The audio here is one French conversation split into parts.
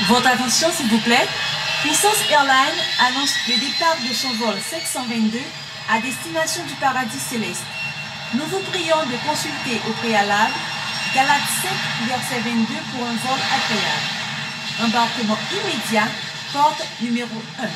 Votre attention s'il vous plaît. Puissance Airlines annonce le départ de son vol 522 à destination du paradis céleste. Nous vous prions de consulter au préalable Galates 5, verset 22 pour un vol agréable. Embarquement immédiat, porte numéro 1.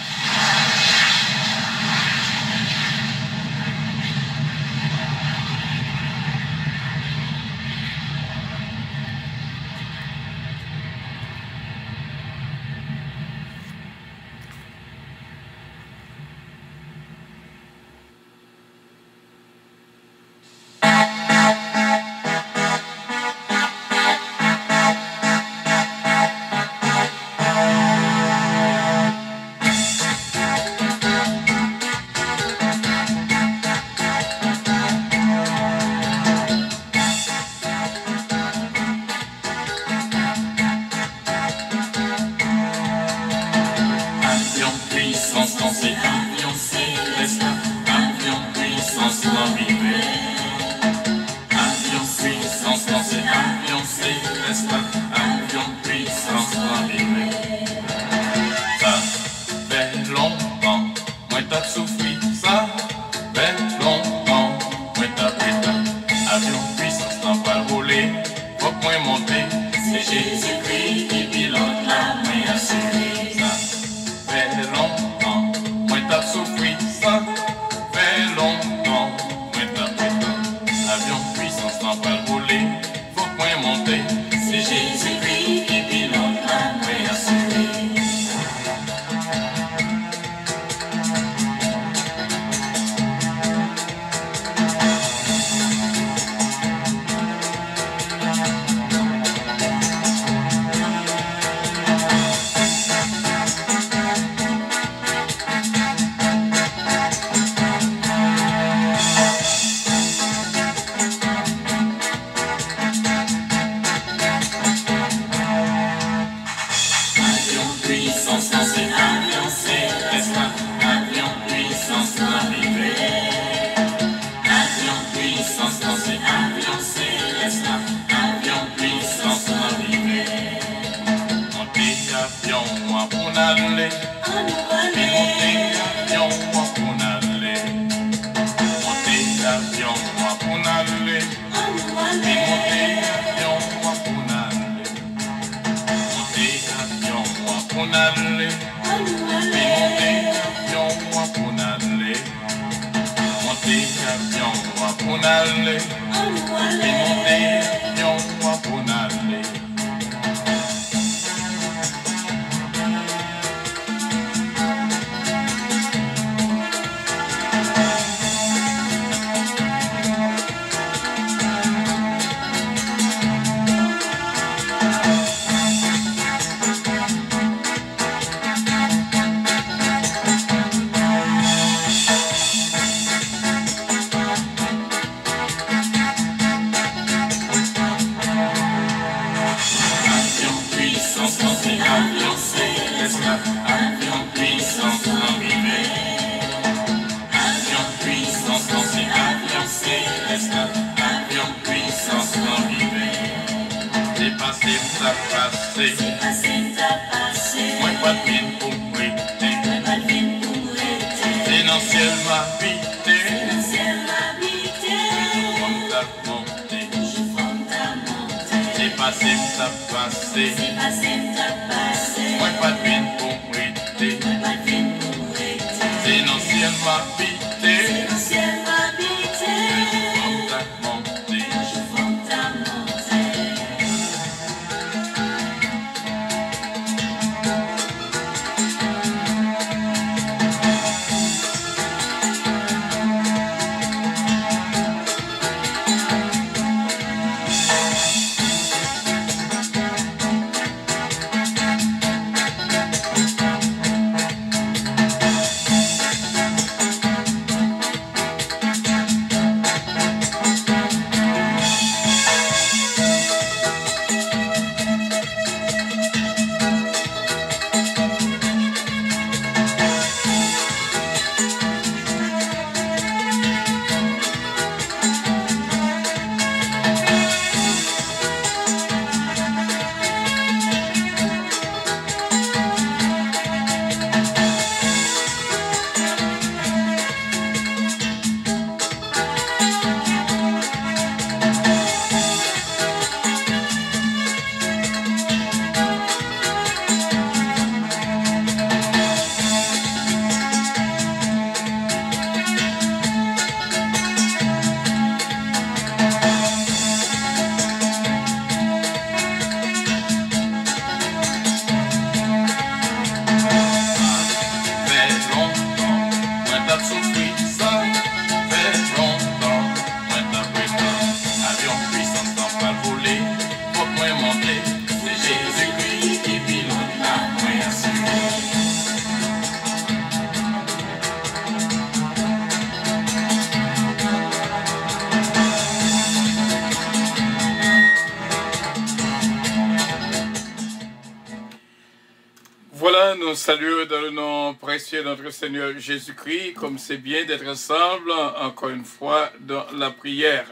Voilà, nous saluons dans le nom précieux de notre Seigneur Jésus-Christ, comme c'est bien d'être ensemble, encore une fois, dans la prière.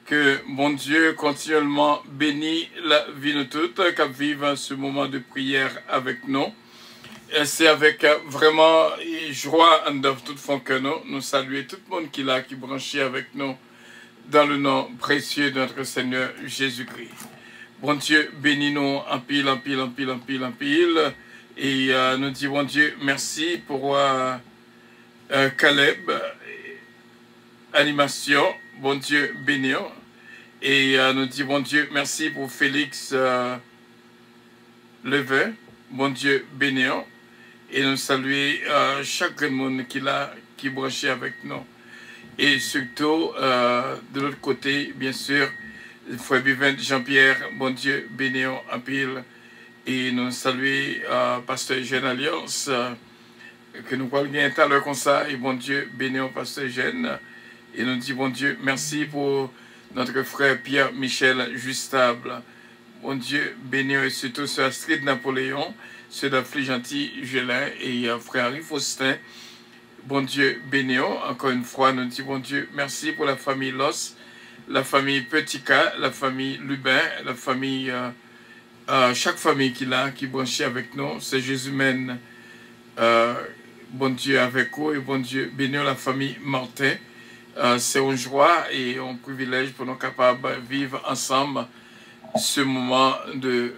Que mon Dieu continuellement bénisse la vie de toutes, qu'à vivre ce moment de prière avec nous. Et c'est avec vraiment joie en tout fond que nous saluons tout le monde qui est là, qui est branché avec nous, dans le nom précieux de notre Seigneur Jésus-Christ. Bon Dieu, bénis-nous en pile, en pile, en pile, en pile, en pile. Et nous disons, bon Dieu, merci pour Caleb, animation, bon Dieu, bénis. Et nous disons, bon Dieu, merci pour Félix Levé, bon Dieu, bénis. Et nous saluons chaque monde qui est branché avec nous. Et surtout, de l'autre côté, bien sûr, le frère Bivin Jean-Pierre, bon Dieu, bénis en pile. Et nous saluons Pasteur Eugène Alliance, que nous parlons bien tout à l'heure comme ça. Et bon Dieu, bénis Pasteur Eugène. Et nous disons, bon Dieu, merci pour notre frère Pierre-Michel Justable. Bon Dieu, bénis et surtout sur Astrid Napoléon, sur Daphne Gentil Gélin et frère Henri Faustin. Bon Dieu, bénis. Encore une fois, nous disons, bon Dieu, merci pour la famille Los, la famille Petica, la famille Lubin, la famille... chaque famille qui est branchée avec nous, c'est Jésus mène, bon Dieu avec vous et bon Dieu bénir la famille Martin. C'est une joie et un privilège pour nous capables de vivre ensemble ce moment de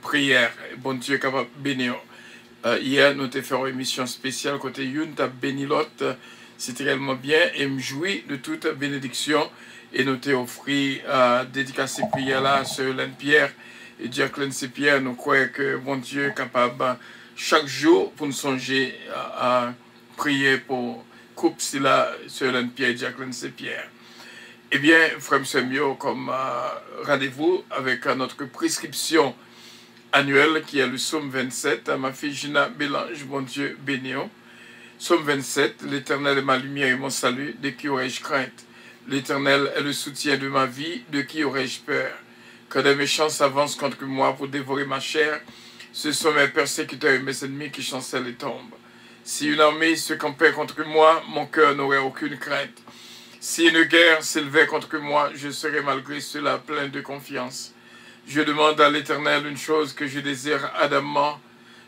prière. Bon Dieu capable de bénir. Hier, nous avons fait une émission spéciale côté Youn, tu as béni l'autre. C'était réellement bien et me jouis de toute bénédiction et nous t'ai offert dédicace prière là sur Hélène Pierre. Et Jacqueline Pierre, nous croyons que bon Dieu est capable chaque jour pour nous songer à prier pour couple si là sur Hélène Pierre et Jacqueline Pierre. Eh bien, frère Semio, comme rendez-vous avec notre prescription annuelle qui est le psaume 27, ma fille Gina Bélange, bon Dieu béni. Psaume 27, l'Éternel est ma lumière et mon salut, de qui aurais-je crainte? L'Éternel est le soutien de ma vie, de qui aurais-je peur? Quand des méchants s'avancent contre moi pour dévorer ma chair, ce sont mes persécuteurs et mes ennemis qui chancellent et tombent. Si une armée se campait contre moi, mon cœur n'aurait aucune crainte. Si une guerre s'élevait contre moi, je serais malgré cela plein de confiance. Je demande à l'Éternel une chose que je désire ardemment.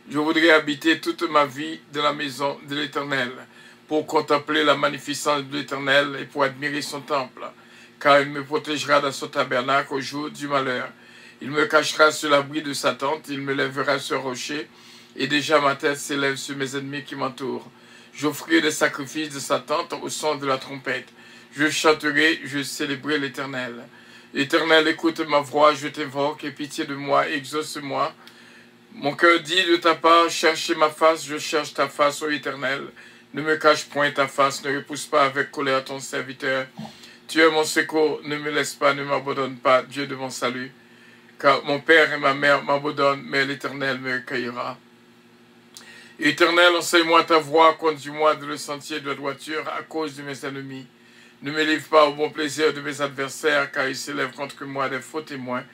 Je voudrais habiter toute ma vie dans la maison de l'Éternel, pour contempler la magnificence de l'Éternel et pour admirer son temple. Car il me protégera dans son tabernacle au jour du malheur. Il me cachera sur l'abri de sa tente, il me lèvera sur un rocher, et déjà ma tête s'élève sur mes ennemis qui m'entourent. J'offrirai des sacrifices de sa tente au son de la trompette. Je chanterai, je célébrerai l'Éternel. L'Éternel, écoute ma voix, je t'invoque, aie pitié de moi, exauce-moi. Mon cœur dit de ta part, cherchez ma face, je cherche ta face, ô Éternel. Ne me cache point ta face, ne repousse pas avec colère ton serviteur. Tu es mon secours, ne me laisse pas, ne m'abandonne pas, Dieu de mon salut. Car mon père et ma mère m'abandonnent, mais l'Éternel me recueillera. Éternel, enseigne-moi ta voie, conduis-moi dans le sentier de la droiture à cause de mes ennemis. Ne me livre pas au bon plaisir de mes adversaires, car ils s'élèvent contre moi des faux témoins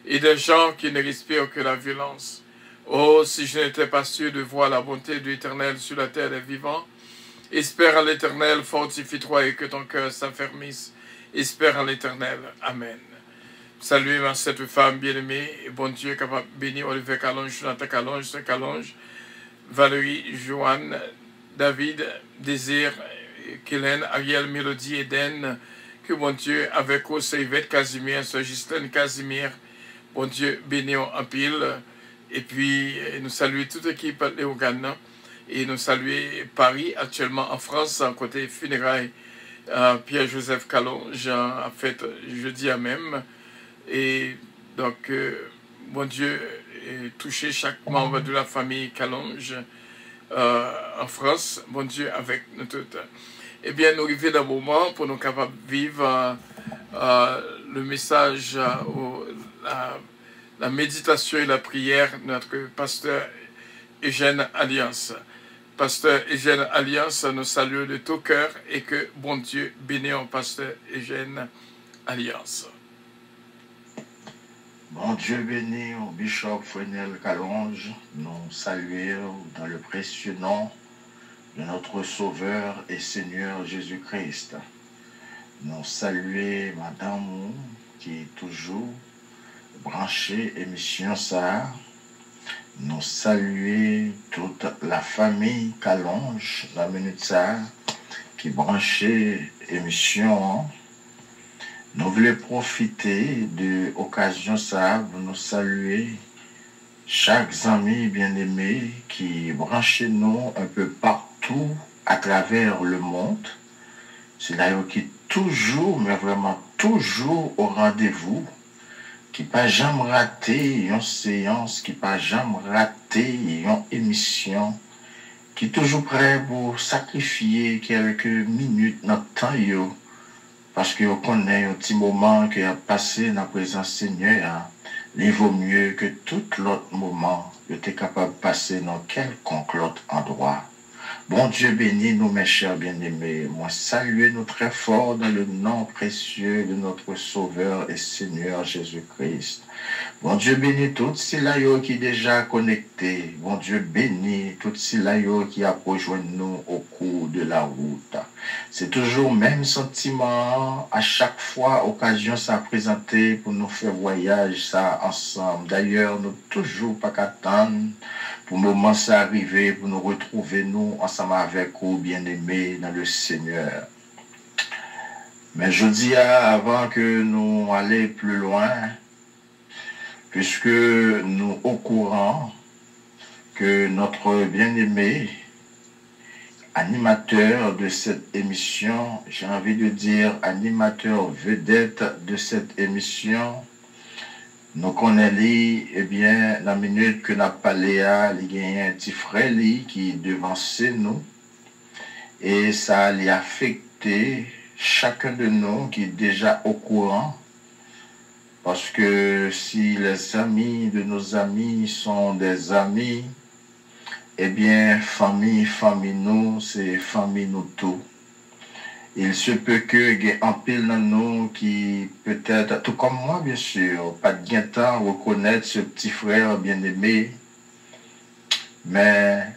et des gens qui ne respirent que la violence. Oh, si je n'étais pas sûr de voir la bonté de l'Éternel sur la terre des vivants, espère à l'Éternel, fortifie-toi et que ton cœur s'affermisse. Espère en l'Éternel. Amen. Salut cette femme bien-aimée, et bon Dieu capable de bénir Olivier Calonge, Jonathan Calonge, Saint Calonge, Valérie, Joanne, David, Désir, Kélène, Ariel, Mélodie, Eden, que bon Dieu avec vous, Yvette Casimir, Sœur Justine Casimir, bon Dieu bénir en pile, et puis nous saluons toute l'équipe de Léogane, et nous saluons Paris, actuellement en France, en côté funérailles. Pierre-Joseph Calonge a fait jeudi à même. Et donc, bon Dieu, toucher chaque membre de la famille Calonge en France. Bon Dieu, avec nous toutes. Eh bien, nous arrivons d'un moment pour nous capables de vivre le message, la méditation et la prière de notre pasteur Eugène Alliance. Pasteur Eugène Alliance nous salue de tout cœur et que bon Dieu bénisse en pasteur Eugène Alliance. Bon Dieu béni au Bishop Frenel Calonge, nous saluons dans le précieux nom de notre Sauveur et Seigneur Jésus-Christ. Nous saluons Madame qui est toujours branchée émission ça. Nous saluons toute la famille Calonge, la minute ça, qui branchée émission. Nous voulons profiter de l'occasion ça pour nous saluer chaque ami bien-aimé qui branche nous un peu partout à travers le monde. C'est d'ailleurs qui toujours, mais vraiment toujours au rendez-vous, qui pas jamais raté une séance, qui pas jamais raté une émission, qui est toujours prêt pour sacrifier quelques minutes notre temps yo. Parce qu'on connaît un petit moment qui a passé dans la présence Seigneur, il vaut mieux que tout l'autre moment que tu es capable de passer dans quelconque autre endroit. Bon Dieu béni nous, mes chers bien-aimés. Moi, saluez nous très fort dans le nom précieux de notre Sauveur et Seigneur Jésus-Christ. Bon Dieu béni tout Silayo qui est déjà connecté. Bon Dieu béni tout Silayo qui a rejoint nous au cours de la route. C'est toujours le même sentiment à chaque fois, occasion ça présenter pour nous faire voyage ça ensemble. D'ailleurs, nous toujours pas qu'attendre pour le moment ça arriver, pour nous retrouver nous ensemble avec vous, bien-aimés dans le Seigneur. Mais je dis avant que nous allions plus loin, puisque nous au courant que notre bien-aimé animateur de cette émission, j'ai envie de dire animateur vedette de cette émission, nous connaissons, eh bien, la minute que n'a parlé à, il y a un petit frère qui devance nous, et ça lui a affecté chacun de nous qui est déjà au courant, parce que si les amis de nos amis sont des amis, eh bien, famille nous, c'est famille nous tout. Il se peut que il y ait un pile dans nous qui peut-être, tout comme moi bien sûr, pas de gain temps reconnaître ce petit frère bien-aimé, mais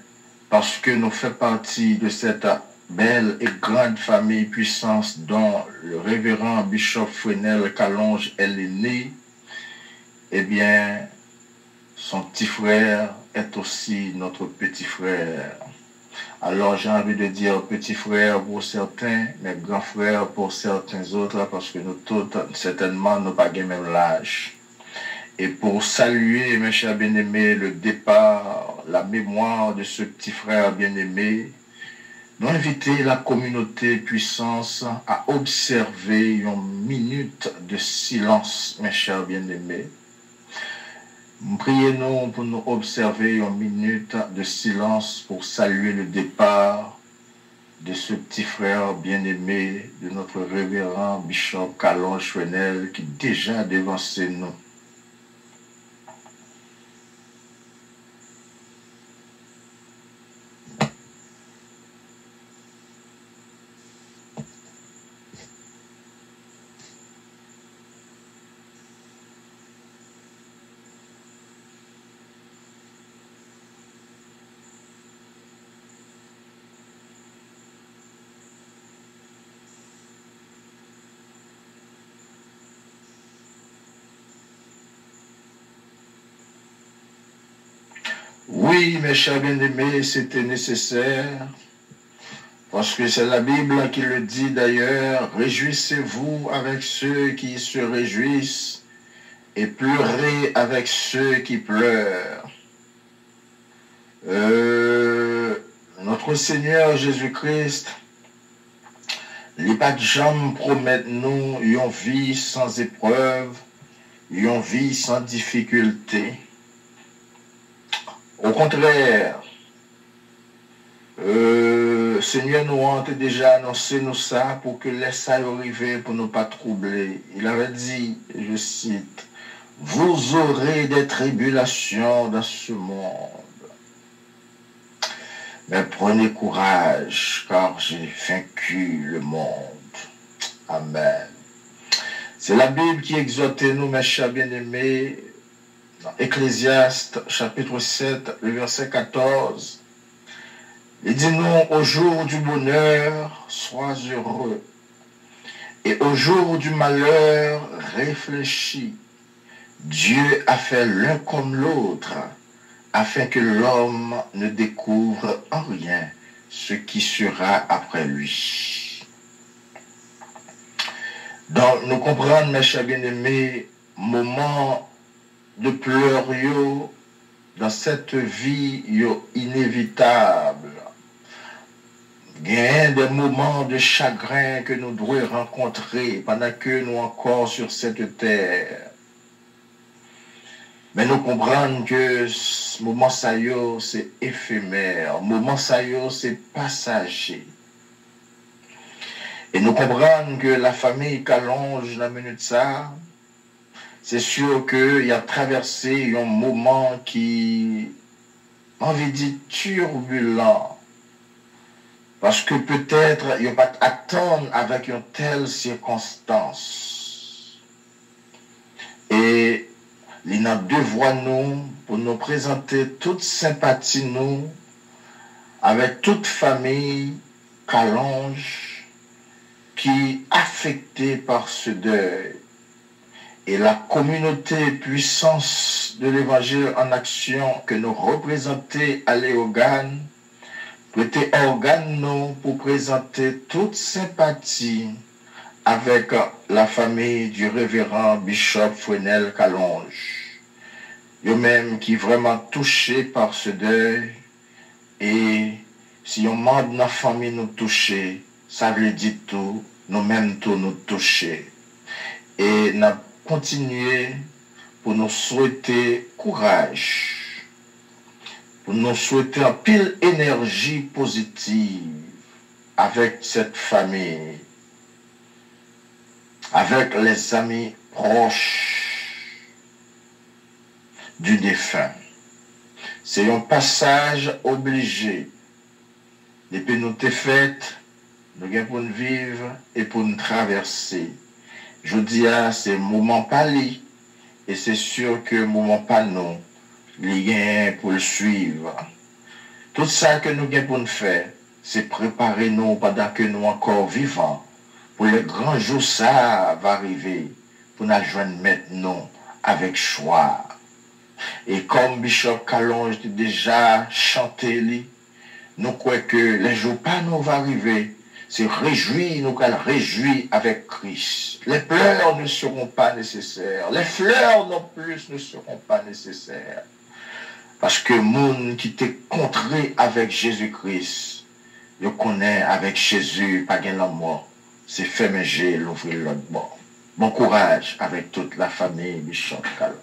parce que nous faisons partie de cette belle et grande famille puissance dont le révérend Bishop Frenel Calonge est né, eh bien, son petit frère est aussi notre petit frère. Alors j'ai envie de dire petit frère pour certains, mais grand frère pour certains autres, parce que nous tous, certainement, nous pas même l'âge. Et pour saluer, mes chers bien-aimés, le départ, la mémoire de ce petit frère bien-aimé, nous inviter la communauté puissance à observer une minute de silence, mes chers bien-aimés. Priez-nous pour nous observer une minute de silence pour saluer le départ de ce petit frère bien-aimé de notre révérend Bishop Calonge Frenel qui déjà devancé nous. Oui, mes chers bien-aimés, c'était nécessaire, parce que c'est la Bible qui le dit d'ailleurs, réjouissez-vous avec ceux qui se réjouissent et pleurez avec ceux qui pleurent. Notre Seigneur Jésus-Christ, les pas de jambes promettent nous une vie sans épreuve, une vie sans difficulté. Au contraire, Seigneur nous a déjà annoncé nous ça pour que laisse arriver pour ne pas troubler. Il avait dit, je cite, « Vous aurez des tribulations dans ce monde. Mais prenez courage, car j'ai vaincu le monde. » Amen. C'est la Bible qui exhorte nous, mes chers bien-aimés, dans Ecclésiaste, chapitre 7, le verset 14. Il dit nous, au jour du bonheur, sois heureux. Et au jour du malheur, réfléchis. Dieu a fait l'un comme l'autre, afin que l'homme ne découvre en rien ce qui sera après lui. Donc, nous comprenons, mes chers bien-aimés, moment de pleurs dans cette vie inévitable. Il y a des moments de chagrin que nous devons rencontrer pendant que nous encore sur cette terre. Mais nous comprenons que ce moment ça c'est éphémère, moment ça c'est passager. Et nous comprenons que la famille Kalonge la minute ça, c'est sûr qu'il a traversé un moment qui, on veut dire, turbulent. Parce que peut-être il n'y a pas attendre avec une telle circonstance. Et il a devoir nous pour nous présenter toute sympathie nous avec toute famille Kalonge qui est affectée par ce deuil. Et la communauté puissance de l'évangile en action que nous représentons à l'Éogane, prêtez organe nous pour présenter toute sympathie avec la famille du révérend Bishop Frenel Kalonge. Eux-mêmes qui vraiment touchés par ce deuil. Et si on demande la famille nous toucher, ça veut dire tout, nous-mêmes tout nous toucher. Et nous continuer pour nous souhaiter courage. Pour nous souhaiter un pile énergie positive avec cette famille, avec les amis proches du défunt. C'est un passage obligé. Depuis nous t'es fait, nous avons pour nous vivre et pour nous traverser. Je dis à c'est moment pas li, et c'est sûr que moment pas non. Les pour le suivre. Tout ça que nous avons pour nous faire, c'est préparer nous pendant que nous encore vivants. Pour le grand jour, ça va arriver. Pour nous joindre maintenant avec choix. Et comme Bishop Kalonge déjà chanté, nous croyons que les jours pas nous va arriver. C'est réjouir, nous qu'elle réjouit avec Christ. Les pleurs ne seront pas nécessaires. Les fleurs non plus ne seront pas nécessaires. Parce que le monde qui t'est contré avec Jésus-Christ, je connais avec Jésus, pas gain la mort. C'est fait manger, l'ouvrir l'autre bord. Bon courage avec toute la famille Bishop Kalonge.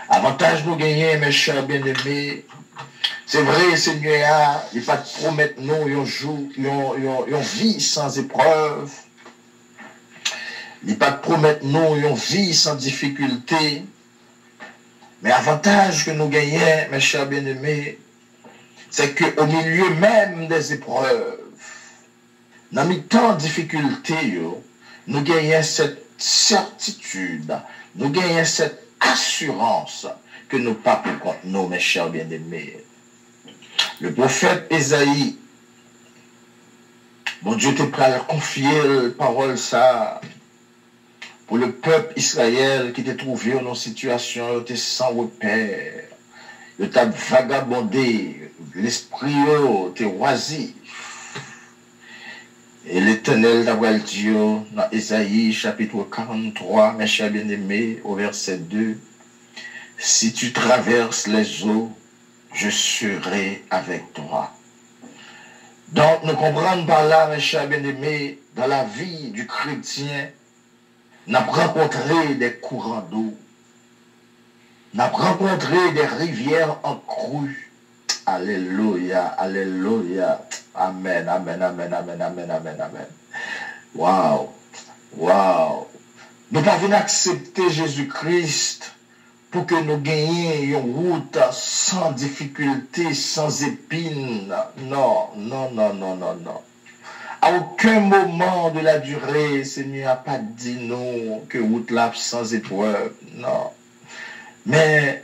Avantage nous gagner, mes chers bien-aimés. C'est vrai, Seigneur, il va te promettre nous un jour, une vie sans épreuve. Il va te promettre nous une vie sans difficulté. Mais l'avantage que nous gagnons, mes chers bien-aimés, c'est qu'au milieu même des épreuves, dans les temps de difficulté, nous gagnons cette certitude, nous gagnons cette assurance que nous parlons contre nous, mes chers bien-aimés. Le prophète Esaïe, mon Dieu te prêt à confier la parole ça pour le peuple Israël qui t'est trouvé dans une situation t'es sans repère, il t'a vagabondé, l'esprit t'est oisif. Et l'Éternel d'avoir dit dans Esaïe chapitre 43, mes chers bien-aimés, au verset 2, si tu traverses les eaux, je serai avec toi. Donc, nous comprenons par là, mes chers bien-aimés, dans la vie du chrétien, nous avons rencontré des courants d'eau. Nous avons rencontré des rivières en crue. Alléluia, alléluia. Amen, amen, amen, amen, amen, amen, amen. Waouh, waouh. Nous avons accepté Jésus-Christ pour que nous gagnions une route sans difficulté, sans épines. Non, non, non, non, non, non. À aucun moment de la durée, Seigneur n'a pas dit non, que route là sans épreuve. Non. Mais,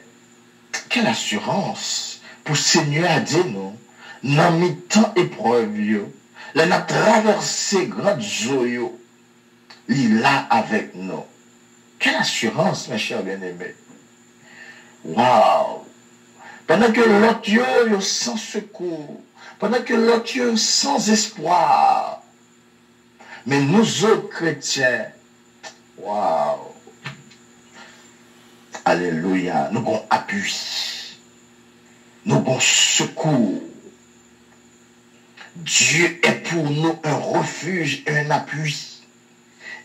quelle assurance pour Seigneur a dit non. Dans mes temps épreuve, là, n'a traversé grande joie, il est là avec nous. Quelle assurance, mes chers bien-aimés. Waouh! Pendant que l'autre est sans secours, pendant que l'autre est sans espoir, mais nous autres chrétiens, waouh! Alléluia, nous avons appui, nous avons secours. Dieu est pour nous un refuge et un appui,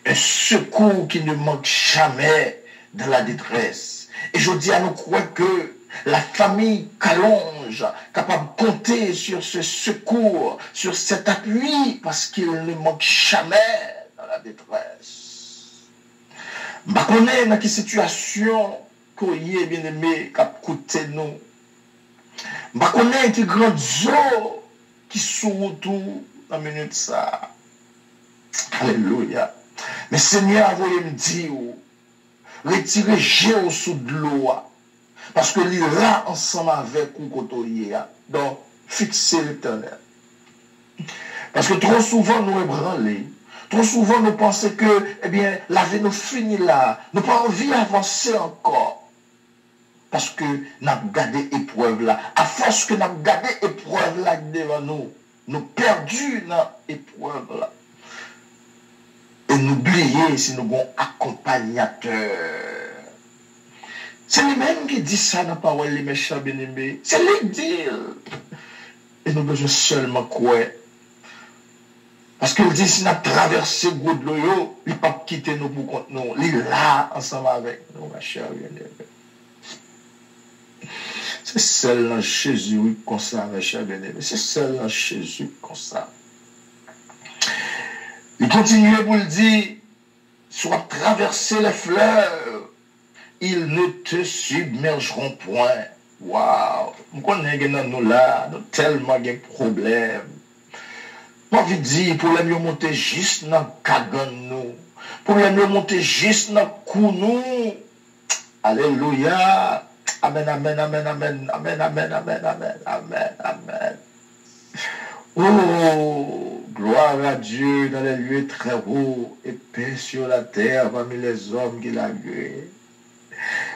un secours qui ne manque jamais dans la détresse. Et je dis à nous croire que la famille Calonge capable de compter sur ce secours, sur cet appui, parce qu'il ne manque jamais dans la détresse. Je connais dans quelle situation qu'on y est bien aimé, qui a coûté nous. Je connais qui grand eau qui sont tout dans la minute ça. Alléluia. Mais Seigneur, vous me dire, retirez Géo sous de l'eau. Parce que l'ira ensemble avec ou côtoyer. Donc, fixez l'Éternel. Parce que trop souvent nous ébranlons. Trop souvent nous pensons que, eh bien, la vie nous finit là. Nous n'avons pas envie d'avancer encore. Parce que nous avons gardé l'épreuve là. À force que nous avons gardé l'épreuve là devant nous, nous perdus dans l'épreuve là. Et n'oubliez si nous avons un accompagnateur. C'est lui-même qui dit ça dans la parole, mes chers bien-aimés. C'est lui qui dit. Et nous devons seulement croire. Parce qu'il dit, si nous avons traversé le goût de l'eau, il ne peut pas quitter nous pour contre nous. Il est là, ensemble avec nous, mes chers bien-aimés. C'est seul dans Jésus comme ça, mes chers bien-aimés. C'est seul dans Jésus comme ça. Il continue pour le dire, soit traverser les fleuves, ils ne te submergeront point. Waouh! Nous connaissons nous là, nous tellement de problèmes. Pas envie de dire, pour les mieux monter juste dans le cagan nous. Pour les mieux monter juste dans le cou nous. Alléluia! Amen, amen, amen, amen, amen, amen, amen, amen, amen, amen. Oh, gloire à Dieu dans les lieux très hauts et paix sur la terre parmi les hommes qui l'agréent.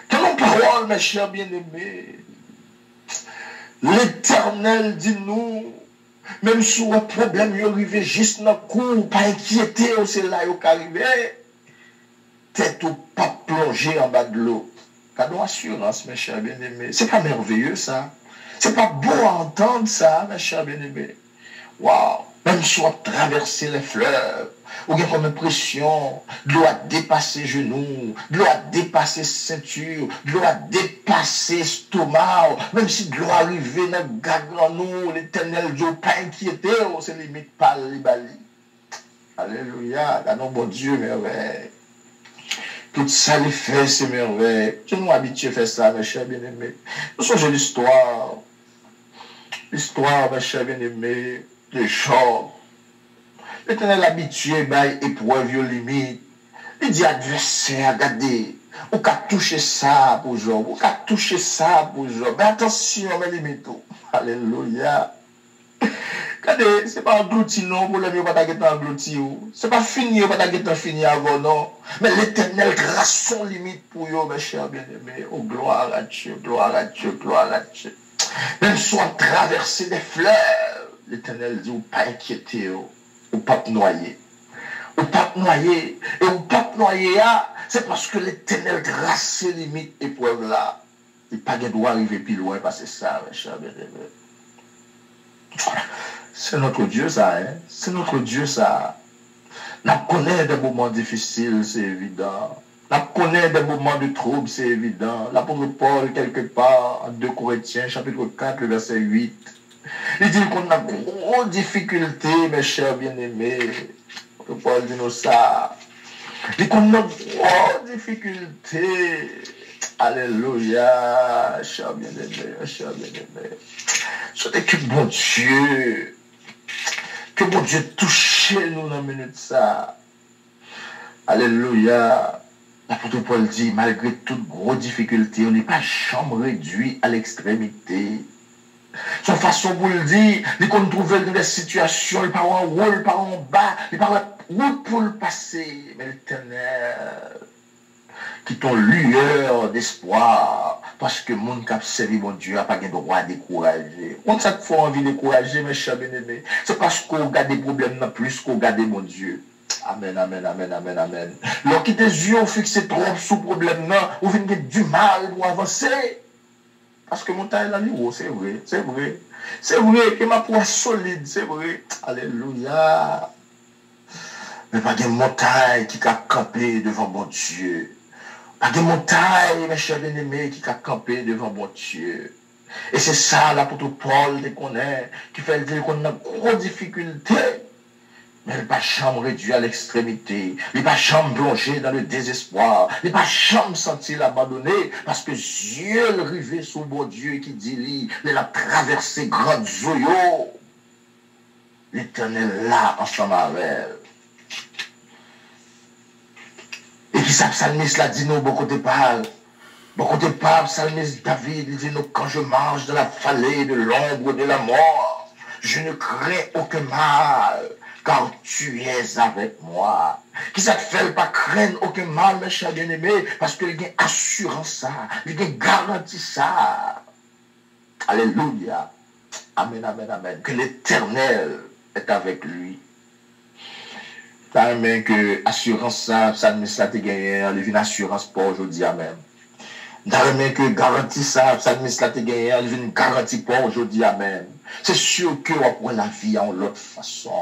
Quelle parole, mes chers bien-aimés. L'Éternel dit nous, même si un problème est arrivé juste dans le coup, pas inquiéter, c'est là qu'il est arrivé. Tête ou pas plonger en bas de l'eau. Cadeau assurance, mes chers bien-aimés. C'est pas merveilleux ça. C'est pas beau à entendre ça, mes chers bien-aimés. Waouh! Même si on traverser les fleuves, ou bien comme impression, de l'eau a dépassé genoux, de l'eau a dépassé ceinture, de l'eau a dépassé stomac, même si de l'eau arrivait dans le gagnon nous, l'Éternel Dieu pas inquiété, c'est limite pas les bali. Alléluia, la nom bon Dieu, merveille. Tout ça, les fait, c'est merveille. Je nous habitué à faire ça, mes chers bien-aimés. Nous sommes l'histoire. L'histoire, mes chers bien-aimés, de Job. L'Éternel habitué, by épreuve, limite. Il dit adversaire, regardez. Ou qu'à toucher ça pour Job. Ou qu'à toucher ça pour Job. Mais attention, mes limites. Alléluia. Regardez, c'est pas englouti, non, pour le mieux, pas englouti. C'est pas fini, pas fini avant, non. Mais l'Éternel grâce son limite pour vous, mes chers bien-aimés. Oh, gloire à Dieu, gloire à Dieu, gloire à Dieu. Même soit traversé des fleuves, l'Éternel dit, ou pas inquiéter, ou pas noyer. Ou pas noyer. Et ou pas noyer, c'est parce que l'Éternel grâce ses limites épreuves là. Il pas de droit arriver plus loin, parce que c'est ça, mes chers bien-aimés. C'est notre Dieu, ça, hein? C'est notre Dieu, ça. On connaît des moments difficiles, c'est évident. On connaît des moments de trouble, c'est évident. L'apôtre Paul, quelque part, en 2 Corinthiens, chapitre 4, le verset 8, il dit qu'on a gros difficultés, mes chers bien-aimés. Paul dit nous ça. Il dit qu'on a gros difficultés. Alléluia, cher bien-aimé, cher bien-aimé. C'était que bon Dieu touche chez nous dans la minute ça. Alléluia. L'apôtre Paul dit, malgré toutes grosses difficultés, on n'est pas jamais réduit à l'extrémité. Son façon pour le dire, il qu'on trouve dans des situations, il part en haut, il part en bas, il part en route pour le passer. Mais l'Éternel, qui ton lueur d'espoir, parce que mon cap servi mon Dieu n'a pas le droit de décourager. On ça te fait envie de décourager, mes chers bien-aimés. C'est parce qu'on garde des problèmes plus qu'on garde mon Dieu. Amen, amen, amen, amen, amen. Lorsque tes yeux ont fixé trop sous problème, ou venez du mal pour avancer. Parce que mon taille là, c'est vrai, c'est vrai. C'est vrai que ma foi solide, c'est vrai. Alléluia. Mais pas de montagne qui a campé devant mon Dieu. Pas de montagne, mes chers bien-aimés, qui a campé devant mon Dieu. Et c'est ça, l'apôtre Paul, qu'on connaît, qui fait dire qu'on a grosse difficulté. Mais il n'est pas jamais réduit à l'extrémité. Il n'est pas jamais plongé dans le désespoir. Il n'est pas jamais senti l'abandonner. Parce que Dieu le rivé sous bon Dieu qui dit, il a traversé grande zoyo. L'Éternel là, ensemble avec elle. Et puis ça, psalmiste l'a dit, nous, beaucoup de parle. Beaucoup de parle, psalmiste David, il dit, nous, quand je marche dans la vallée de l'ombre de la mort, je ne crains aucun mal. Car tu es avec moi. Qui ça te fait pas craindre aucun mal, mes chers bien-aimés, parce qu'il y a assurance ça, il y a garantie ça. Alléluia. Amen, amen, amen. Que l'Éternel est avec lui. T'as aimé que assurance ça, ça ne ça te gagné, il y a une assurance pour aujourd'hui, amen. T'as aimé que garantie ça, ça ne ça te gagné, il y a une garantie pour aujourd'hui, amen. C'est sûr que on prend la vie en l'autre façon.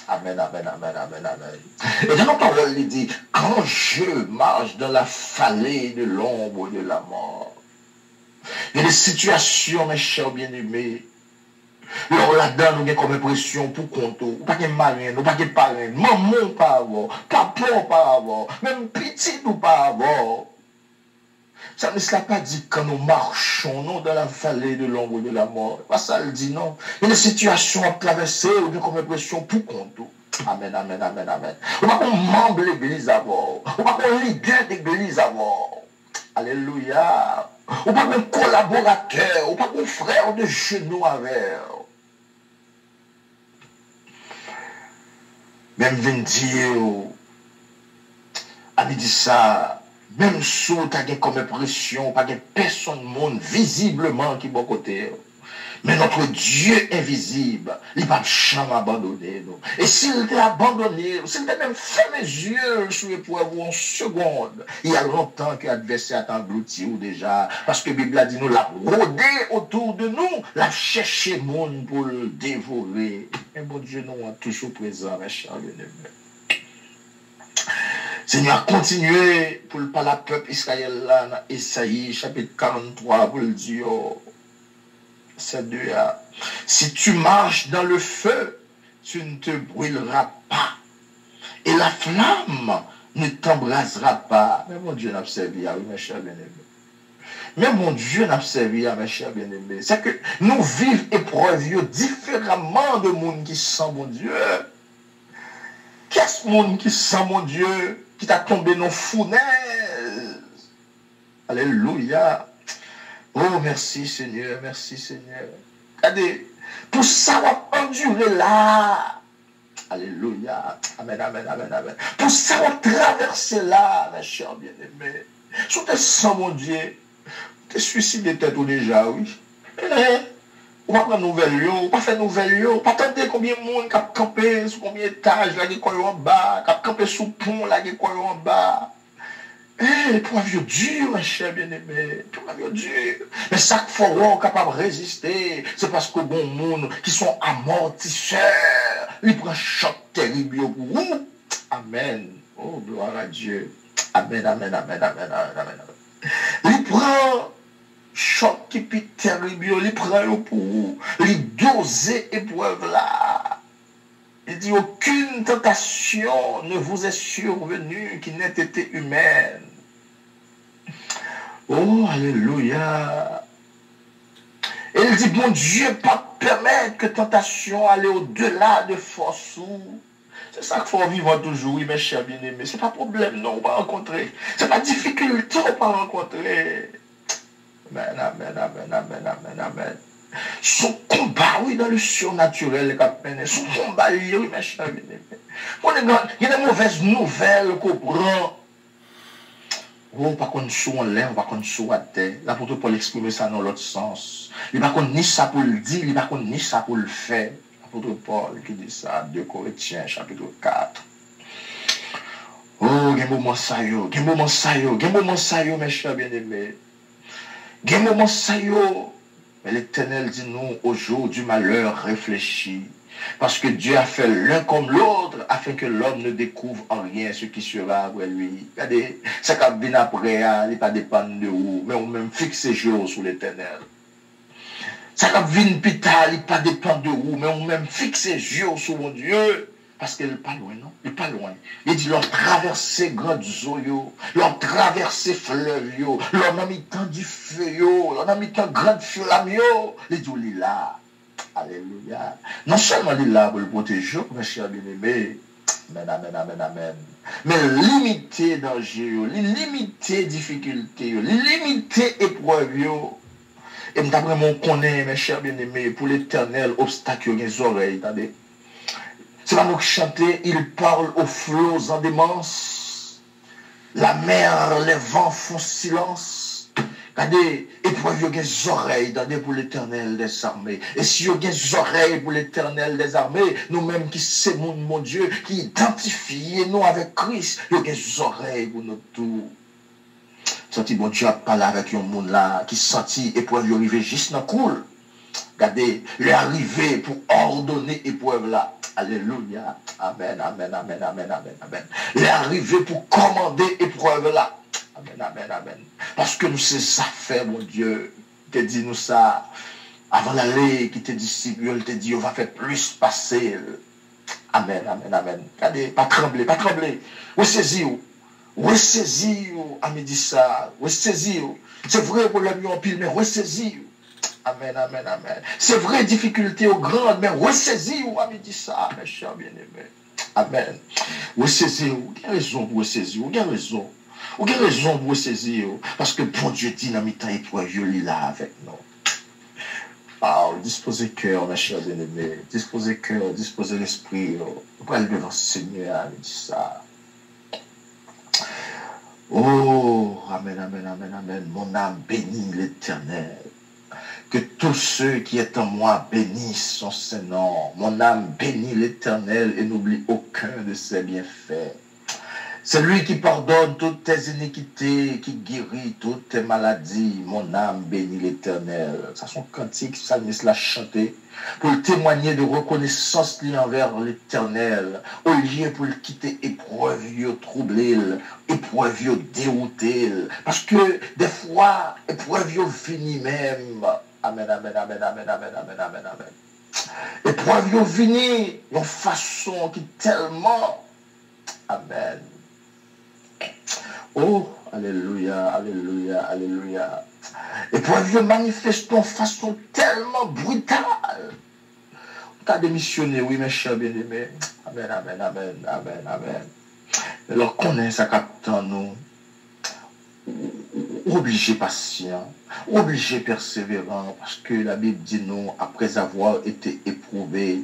Amen, amen, amen, amen, amen. Et dans la parole, il dit, quand je marche dans la vallée de l'ombre de la mort, il y a des situations, mes chers bien-aimés, là, là-dedans, nous avons comme impression pour compte, ou pas de marraine, ou pas de parrain, maman pas avoir, papa pas avoir, même petit ou pas avoir. Ça ne sera pas dit quand nous marchons non, dans la vallée de l'ombre de la mort. Pas ça le dit non. Il y a des situations à traverser ou bien comme impression pour compte. Amen, amen, amen, amen. On va qu'on membre de l'église avant. On va qu'on leader d'église avant. Alléluia. On va qu'on collaborateur. On va qu'on frère de genoux avec. Même vient dire, a dit ça. Même si tu as comme impression, pas de personne du monde visiblement qui est bon côté. Mais notre Dieu invisible, il va jamais abandonner nous. Et s'il t'a abandonné, s'il t'a même fermé les yeux sur l'épreuve en seconde, il y a longtemps que l'adversaire t'a englouti ou déjà, parce que la Bible a dit nous l'a rôdé autour de nous, l'a cherché monde pour le dévorer. Mais bon Dieu, nous est toujours présent, mes chers bien-aimés. Seigneur, continuez pour le parler peuple Israël là, dans Esaïe, chapitre 43, pour le dire, c'est deux. Si tu marches dans le feu, tu ne te brûleras pas. Et la flamme ne t'embrasera pas. Mais mon Dieu n'a servi à mes chers bien-aimés. Mais mon Dieu n'a servi à mes chers bien-aimés. C'est que nous vivons épreuves différemment de monde qui sent mon Dieu. Qu'est-ce monde qui sent mon Dieu? Qui t'a tombé dans fournaise. Alléluia. Oh, merci Seigneur, merci Seigneur. Regardez, pour ça, on va endurer là. Alléluia. Amen, amen, amen, amen. Pour ça, on va traverser là, mes chers bien-aimés. Si tu sens mon Dieu, tu es suicidé peut-être ou déjà, oui. On va prendre nouvelle lieu, on va faire nouvelle lieu, on va attendre combien de monde qui a campé sur combien d'étages, là, qui est en bas, qui a campé sous le pont, là, qui est en bas. Eh, pour un vieux dur, mes chers bien-aimés, pour un vieux dur. Mais chaque fois, on est capable de résister, c'est parce que bon monde qui sont amortisseurs, ils prennent choc terrible pour vous. Amen. Oh, gloire à Dieu. Amen, amen, amen, amen, amen, amen. Ils prennent choc qui est terrible, il prend pour vous, il dose épreuve là. Il dit aucune tentation ne vous est survenue qui n'ait été humaine. Oh, alléluia. Et il dit, mon Dieu, pas permettre que tentation aille au-delà de force ou C'est ça qu'il faut vivre toujours, oui, mes chers bien-aimés. C'est pas problème, non, on va rencontrer. C'est pas difficulté, on va rencontrer. Amen, amen, amen, amen, amen, amen. Son combat, oui, dans le surnaturel, son combat, oui, mes chers bien-aimés. Il y a des mauvaises nouvelles qu'on prend. Oh, par contre, sous en l'air, par contre, sous à terre. L'apôtre Paul exprimer ça dans l'autre sens. Il par contre ni ça pour le dire, il par contre ni ça pour le faire. L'apôtre Paul qui dit ça, 2 Corinthiens, chapitre 4. Oh, il y a un moment ça, il y a un moment ça, il y a un moment ça, mes chers bien-aimés. Il y a un moment ça, mais l'Éternel dit nous, au jour du malheur, réfléchis. Parce que Dieu a fait l'un comme l'autre afin que l'homme ne découvre en rien ce qui sera après lui. Regardez, ça qui vient après, il n'est pas dépendre de vous, mais on même fixe ses jours sous l'Éternel. Ça qui vient plus tard, il n'est pas dépendre de vous, mais on même fixe ses jours sous mon Dieu. Parce qu'il n'est pas loin, non? Il n'est pas loin. Il dit, leur traverser grandes eaux, leur traverser fleuves, leur a mis tant du feu, leur a mis tant grande flamme, il dit, il est là. Alléluia. Non seulement il est là pour le protéger, mes chers bien-aimés, amen, amen, amen, amen, mais limiter danger, limiter difficulté, limiter épreuve. Et d'après mon connaît, mes chers bien-aimés, pour l'éternel obstacle, les oreilles, attendez. C'est pas nous chanter, il parle aux flots en démence. La mer, les vents font silence. Regardez, épreuve, il y a des oreilles pour l'éternel des armées. Et si il y a des oreilles pour l'éternel des armées, nous-mêmes qui sommes, mon Dieu, qui identifions nous avec Christ, il y a des oreilles pour nous tout. Senti, bon Dieu a parlé avec un monde là, qui sentit épreuve, il arrive juste dans le cool. Regardez, il est arrivé pour ordonner épreuve là. Alléluia. Amen, amen, amen, amen, amen, amen. Il est arrivé pour commander épreuve là. Amen, amen, amen. Parce que nous, c'est ça fait, mon Dieu. Il te dit nous ça. Avant d'aller, qui te disciple, il te dit, on va faire plus passer. Amen, amen, amen. Regardez, pas trembler, pas trembler. Ressaisir-vous. Ressaisir-vous, ami dit ça. Ressaisir-vous. C'est vrai, problème en pile, mais ressaisir-vous. Amen, amen, amen. C'est vrai, difficulté aux grandes, mais ressaisir-vous, ami dit ça, mes chers bien-aimés. Amen. Ressaisir-vous. Quelle raison pour ressaisir-vous? Quelle raison? Ou quelle raison pour saisir? Parce que bon Dieu dit dans mi-temps épreuve, il est là avec nous. Ah, disposez cœur, mes chers bien-aimés. Disposez cœur, disposez l'esprit. Pour aller devant le Seigneur, il dit ça. Oh, amen, amen, amen, amen. Mon âme bénit l'Éternel. Que tous ceux qui est en moi bénissent son Saint-Nom. Mon âme bénit l'Éternel et n'oublie aucun de ses bienfaits. C'est lui qui pardonne toutes tes iniquités, qui guérit toutes tes maladies. Mon âme bénit l'Éternel. Ça, son cantique, psalmiste l'a chanté pour témoigner de reconnaissance envers l'Éternel. Au lieu pour le quitter épreuve, troubler, épreuve, dérouter. Parce que des fois, épreuve finit même. Amen, amen, amen, amen, amen, amen, amen, amen. Épreuve finit d'une façon qui tellement. Amen. Oh, alléluia, alléluia, alléluia. Et pour Dieu manifeste de façon tellement brutale. On a démissionné, oui, mes chers bien-aimés. Amen, amen, amen, amen, amen. Alors, connaît ça qu'attend nous. Obligé patient, obligé persévérant, parce que la Bible dit nous, après avoir été éprouvé,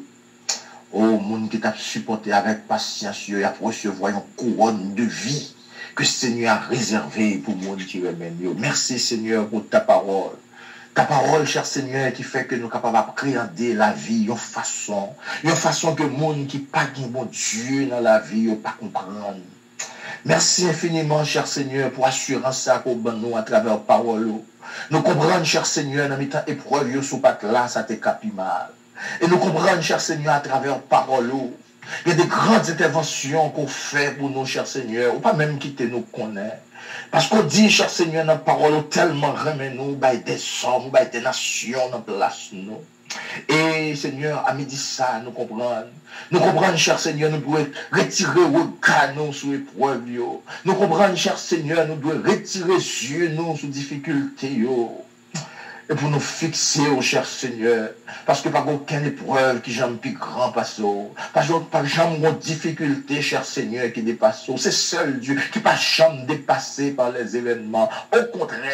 oh, monde qui t'a supporté avec patience, il a recevoir une couronne de vie que le Seigneur a réservée pour le monde qui remène. Merci Seigneur pour ta parole. Ta parole, cher Seigneur, qui fait que nous sommes capables d'appréhender la vie, une façon que le monde qui n'a pas de bon Dieu dans la vie, ne pas comprendre. Merci infiniment, cher Seigneur, pour assurance ça qu'on nous à travers la parole. Nous comprenons, cher Seigneur, dans temps épreuve, sous pat là, ça te capi mal. Et nous comprenons, cher Seigneur, à travers la parole. Il y a des grandes interventions qu'on fait pour nous, cher Seigneur, ou pas même quitter nous connaître. Parce qu'on dit, cher Seigneur, dans la parole, tellement remet nous, des hommes, des nations, dans place nous. Et Seigneur, à midi ça, nous comprenons. Nous comprenons, cher Seigneur, nous devons retirer regard nous sous épreuve. Nous comprenons, cher Seigneur, nous devons retirer yeux nous sous difficulté. et pour nous fixer au cher Seigneur. Parce que par aucune épreuve qui j'aime plus grand passo, pas jamais de difficulté, cher Seigneur, qui dépasse. C'est seul Dieu qui pas jamais dépassé par les événements. Au contraire,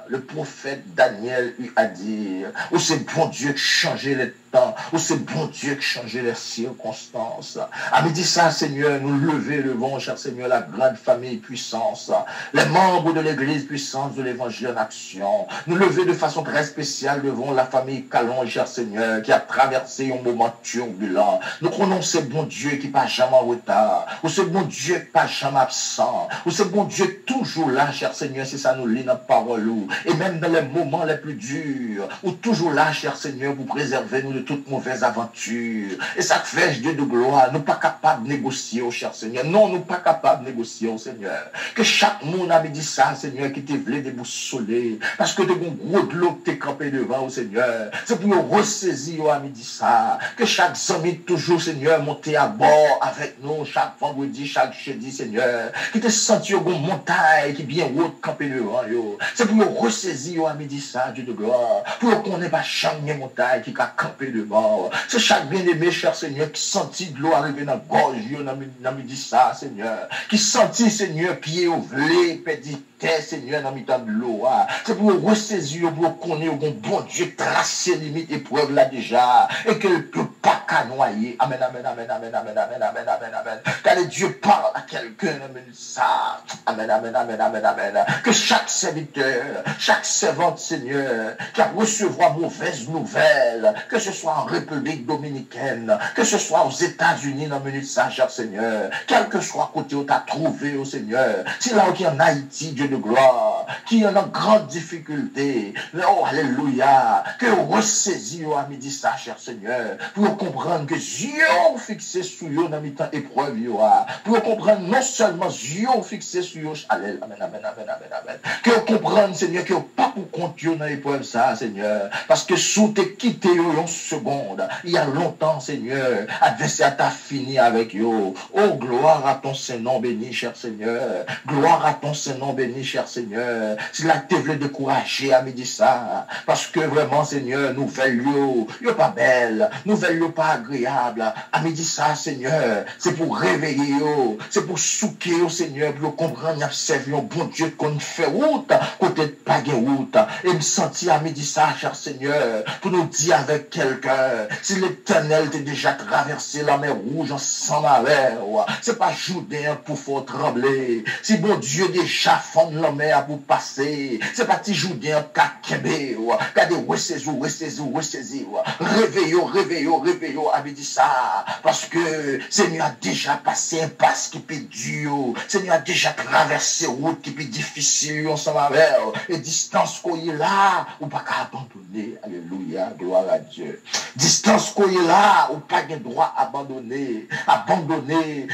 le prophète Daniel lui a dit, où c'est bon Dieu qui changeait les temps, où c'est bon Dieu qui changeait les circonstances. À midi ça, Seigneur, nous levons, cher Seigneur, la grande famille puissance, les membres de l'église puissance de l'évangile en action. Nous lever de façon très spéciale devant la famille Calon, cher Seigneur, qui a traversé un moment turbulent. Nous prenons ce bon Dieu qui pas jamais en retard, où ce bon Dieu qui pas jamais absent, où ce bon Dieu toujours là, cher Seigneur, c'est ça nous lit dans la parole. Et même dans les moments les plus durs, ou toujours là, cher Seigneur, pour préserver nous de toute mauvaise aventure. Et ça fait, Dieu de gloire, nous pas capables de négocier, oh cher Seigneur. Non, nous pas capables de négocier, oh Seigneur. Que chaque monde a dit ça, Seigneur, qui te voulait déboussoler. Parce que de bon gros de l'eau que t'es campé devant, oh Seigneur. C'est pour nous ressaisir, oh, à midi ça. Que chaque ami toujours, Seigneur, monter à bord avec nous, chaque vendredi, chaque jeudi, Seigneur. Qui te senti au bon montagne, qui bien haute campé devant, yo. C'est pour nous ressaisir à midi ça, Dieu de gloire, pour qu'on n'ait pas changer montagne qui a campé devant. C'est chaque bien-aimé, cher Seigneur, qui sentit de l'eau arriver dans la gorge, dans midi ça, Seigneur, qui sentit, Seigneur, pied au vlé, pédit Seigneur, dans mi-temps de l'eau. C'est pour ressaisir, pour qu'on ait un bon Dieu tracer limite épreuve là déjà, et que ne peut pas qu'à noyer. Amen, amen, amen, amen, amen, amen, amen, amen, amen. Car Dieu parle à quelqu'un, amen, ça. Amen, amen, amen, amen, amen. Que chaque serviteur, chaque servante, Seigneur, qui a recevoir mauvaise nouvelle, que ce soit en République dominicaine, que ce soit aux États-Unis, dans minute ça, cher Seigneur, quel que soit côté où tu as trouvé, au Seigneur, si là où qui est en Haïti, Dieu de gloire, qui est en grande difficulté, oh, alléluia, que ressaisis à midi ça, cher Seigneur, pour comprendre que Dieu fixé sur eux dans mi-temps épreuve, pour comprendre non seulement Dieu fixé sur eux, amen, amen, amen, amen, amen, que comprendre, Seigneur, que pas pour compte dans l'épreuve ça, Seigneur, parce que sous t'es quitté en seconde, il y a longtemps, Seigneur, adversaire t'a fini avec eux. Oh, gloire à ton Saint-Nom béni, cher Seigneur, gloire à ton Saint-Nom béni, cher Seigneur. Si la te voulait décourager à midi ça, parce que vraiment, Seigneur, nouvelle yo pas belle, nouvelle yo pas agréable, à midi ça, Seigneur, c'est pour réveiller yo, c'est pour souquer yo, Seigneur, pour comprendre, observer un bon Dieu qu'on fait route, côté de pas de route, et me sentir à midi ça, cher Seigneur, pour nous dire avec quelqu'un, si l'Éternel t'a déjà traversé la mer rouge en sans marée, c'est pas Jourdain pour faire trembler, si bon Dieu déjà fond la mer pour passer, c'est pas petit Jourdain qu'à kembe, qu'à des ressaisir, réveillons, à midi ça, parce que Seigneur a déjà passé un pas qui peut dur, Seigneur a déjà traversé route qui peut difficile ensemble avec, et distance qu'on est là, ou pas qu'à abandonner, alléluia, gloire à Dieu, distance qu'on est là, ou pas de droit abandonner,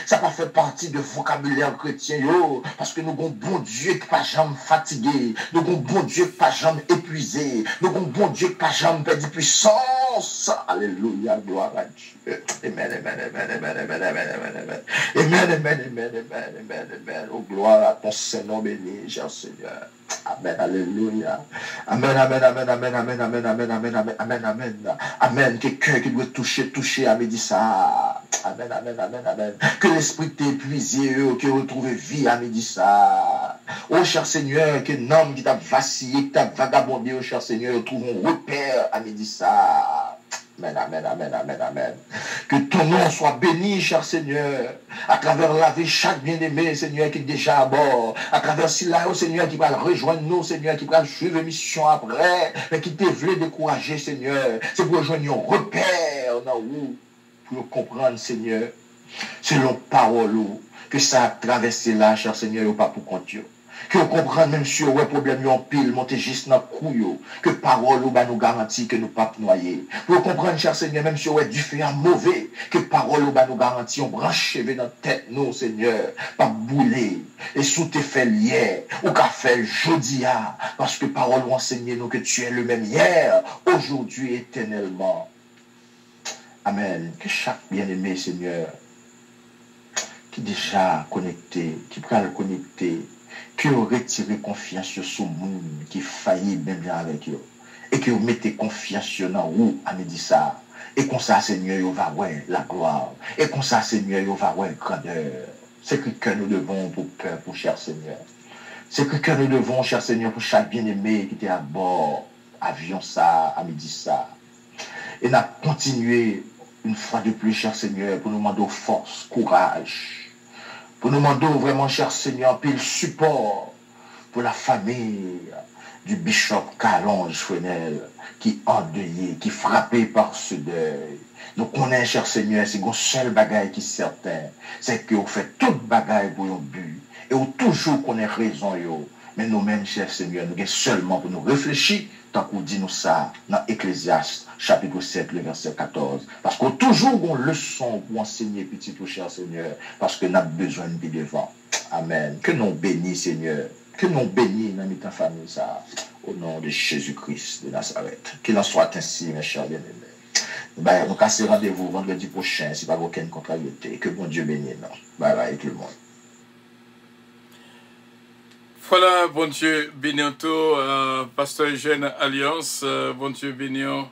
ça pas fait partie de vocabulaire chrétien, parce que nous avons bon Dieu qui pas jamais fatigué, nous avons bon Dieu qui pas jamais épuisé, nous avons bon Dieu qui pas jamais perdu puissance, alléluia, gloire à Dieu, amen, amen, amen, amen, amen, amen, amen, amen, amen, amen, amen, amen, oh gloire à ton Saint-Nom béni, cher Seigneur. Amen, alléluia. Amen, amen, amen, amen, amen, amen, amen, amen, amen, amen, amen. Amen. Quelqu'un qui doit toucher à midi ça. Amen, amen, amen, amen. Que l'esprit t'épuisé, que retrouve vie à midi ça. Oh, cher Seigneur, que l'homme qui t'a vacillé, qui t'a vagabondé, oh, cher Seigneur, trouve un repère à midi ça. Amen, amen, amen, amen, amen. Que ton nom soit béni, cher Seigneur, à travers la vie, chaque bien-aimé, Seigneur, qui est déjà à bord, à travers cela, oh Seigneur, qui va rejoindre nous, Seigneur, qui va suivre mission après, mais qui te voulait décourager, Seigneur. C'est pour rejoindre un repère, pour comprendre, Seigneur, selon parole, que ça a traversé là, cher Seigneur, pas pour compte. Que vous comprenez même si vous avez problème en pile, montez juste dans le couille, que parole nous garantit que nous ne pas noyer. Vous comprenez, cher Seigneur, même si vous avez du fait mauvais, que parole nous garantit, on branche dans la tête, nous, Seigneur, pas bouler. Et sous tes fait hier, ou qu'a fait jeudi, parce que parole enseigne nous que tu es le même hier, aujourd'hui, éternellement. Amen. Que chaque bien-aimé, Seigneur, qui est déjà connecté, qui peut le connecter, qui aurait tiré confiance sur ce monde qui faillit. infaillible, même bien avec eux. Et que vous mettez confiance sur nous, à midi ça. Et comme ça, Seigneur, vous va voir la gloire. Et comme ça, Seigneur, vous va voir la grandeur. C'est que nous devons pour cœur, pour cher Seigneur. C'est que nous devons, cher Seigneur, pour chaque bien-aimé qui était à bord, avion ça, à midi ça. Et nous avons continué une fois de plus, cher Seigneur, pour nous demander force, courage. Pour nous demander vraiment, cher Seigneur, puis le support pour la famille du bishop Kalonge Frenel, qui est endeuillé, qui est frappé par ce deuil. Nous connaissons, cher Seigneur, c'est une seule bagaille qui est certain, c'est que vous faites toute bagaille pour un but, et vous toujours connaissez raison, yo. Mais nous-mêmes, cher Seigneur, nous sommes seulement pour nous réfléchir, tant qu'on dit nous ça, dans Ecclésiaste, chapitre 7, le verset 14. Parce qu'on a toujours une leçon pour enseigner, petit ou cher Seigneur, parce que nous avons besoin de devant. Amen. Que nous bénisse, Seigneur. Que nous bénisse dans notre famille, ça, au nom de Jésus-Christ de Nazareth. Qu'il en soit ainsi, mes chers bien-aimés. Ben, on casse rendez-vous vendredi prochain, si pas aucune contrariété. Que bon Dieu bénisse. Bye bye, tout le monde. Voilà, bon Dieu bientôt, Pasteur Eugène Alliance, bon Dieu bénissons,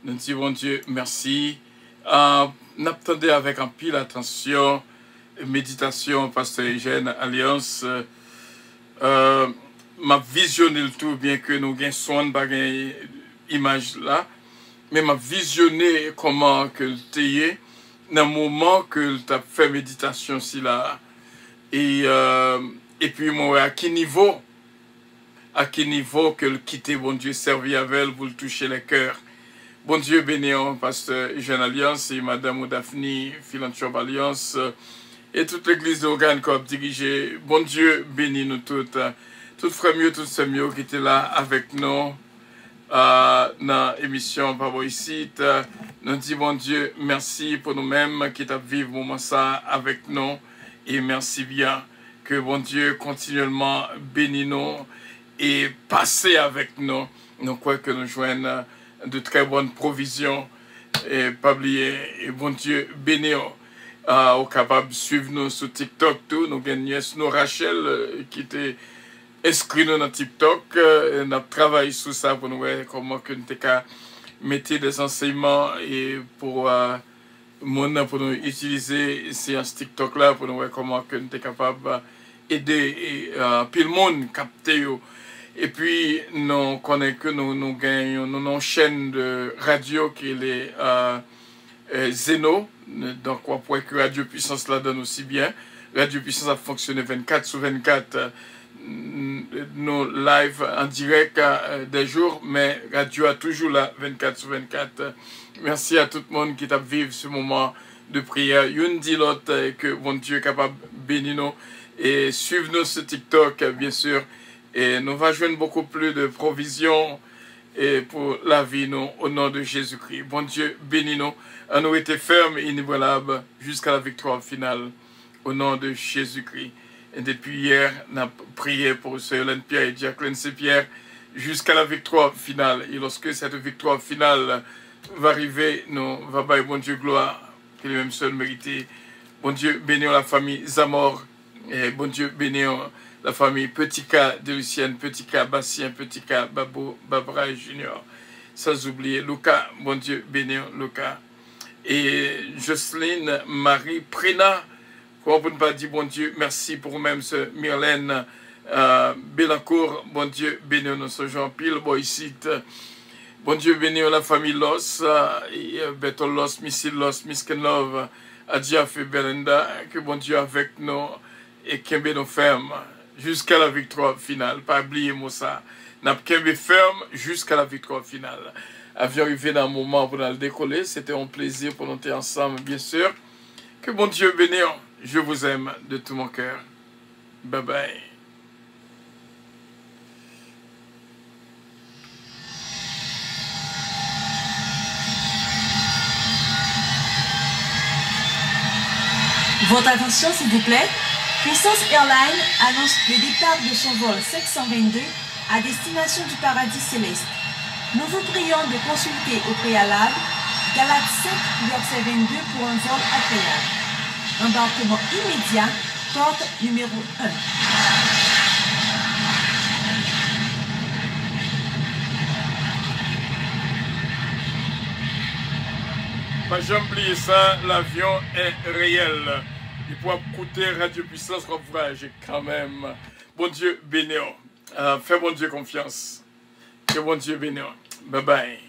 nous disons bon Dieu merci. Nous attendons avec un pile attention, méditation, Pasteur Eugène Alliance. M'a visionné le tout, bien que nous ayons soin de image là, mais m'a visionné comment que tu es dans le moment que tu as fait méditation si là. Et puis, moi, à quel niveau que le quitter, bon Dieu, servi avec elle pour le toucher les cœurs. Bon Dieu, bénissons, Pasteur Jeune Alliance et Madame Daphne, Philanthrope Alliance, et toute l'église d'organes qu'on a dirigé. Bon Dieu, bénis nous toutes. Toutes frères mieux, toutes sœurs mieux qui étaient là avec nous dans l'émission Papa ici. Nous disons, bon Dieu, merci pour nous-mêmes qui t'as vécu moment ça avec nous. Et merci bien. Que bon Dieu continuellement bénisse nous et passe avec nous. Nous croyons que nous joignons de très bonnes provisions. Et pas oublier, et bon Dieu bénisse au capable de suivre nous sur TikTok. Tout. Nous avons Rachel qui était inscrit dans TikTok. Nous avons travaillé sur ça pour nous voir comment nous mettre des enseignements et pour nous utiliser ces TikTok là pour nous voir comment nous sommes capables aider puis le monde capter. Et puis nous connaissons que nous gagnons une chaîne de radio qui est Zeno, donc on pourrait que Radio Puissance la donne aussi bien. Radio Puissance a fonctionné 24/24 nos live en direct des jours, mais radio a toujours là 24/24. Merci à tout le monde qui t'a vécu ce moment de prière. Une dit l'autre que bon Dieu est capable de bénir nous. Et suivez-nous sur TikTok, bien sûr. Et nous allons joindre beaucoup plus de provisions et pour la vie, nous, au nom de Jésus-Christ. Bon Dieu, bénis-nous. À nous été fermes et inébranlables jusqu'à la victoire finale, au nom de Jésus-Christ. Et depuis hier, nous avons prié pour Sœur Hélène Pierre et Jacqueline C-Pierre jusqu'à la victoire finale. Et lorsque cette victoire finale va arriver, nous va bailler bon Dieu gloire, que lui-même seul mérité. Bon Dieu, bénis la famille Zamor. Et bon Dieu, bénissons la famille Petit K de Lucienne, Petit K Bastien, Petit K Babo, Babra Junior. Sans oublier Lucas, bon Dieu, bénissons Lucas. Et Jocelyne Marie Prina, comment on ne pas dire bon Dieu, merci pour vous-même, ce Myrlène Bélancourt, bon Dieu, bénissons ce Jean-Pile, Boycite. Bon Dieu, bénissons la famille Loss, Beto Loss, Missy Loss, Miss Kenlove, Adjaf et Belinda, que bon Dieu avec nous. Et Kembe nous ferme jusqu'à la victoire finale. Pas oublier moi ça. N'a Kembe ferme jusqu'à la victoire finale. Avions arrivé dans un moment pour nous décoller. C'était un plaisir pour nous être ensemble, bien sûr. Que bon Dieu bénisse. Je vous aime de tout mon cœur. Bye bye. Votre attention, s'il vous plaît. Puissance Airlines annonce le départ de son vol 722 à destination du paradis céleste. Nous vous prions de consulter au préalable Galates 7, verset 22 pour un vol agréable. Embarquement immédiat, porte numéro 1. Pas jamais oublier ça, l'avion est réel. Il pourra coûter Radio Puissance comme frère, quand même. Bon Dieu béni. Fais bon Dieu confiance. Que bon Dieu béni. Bye bye.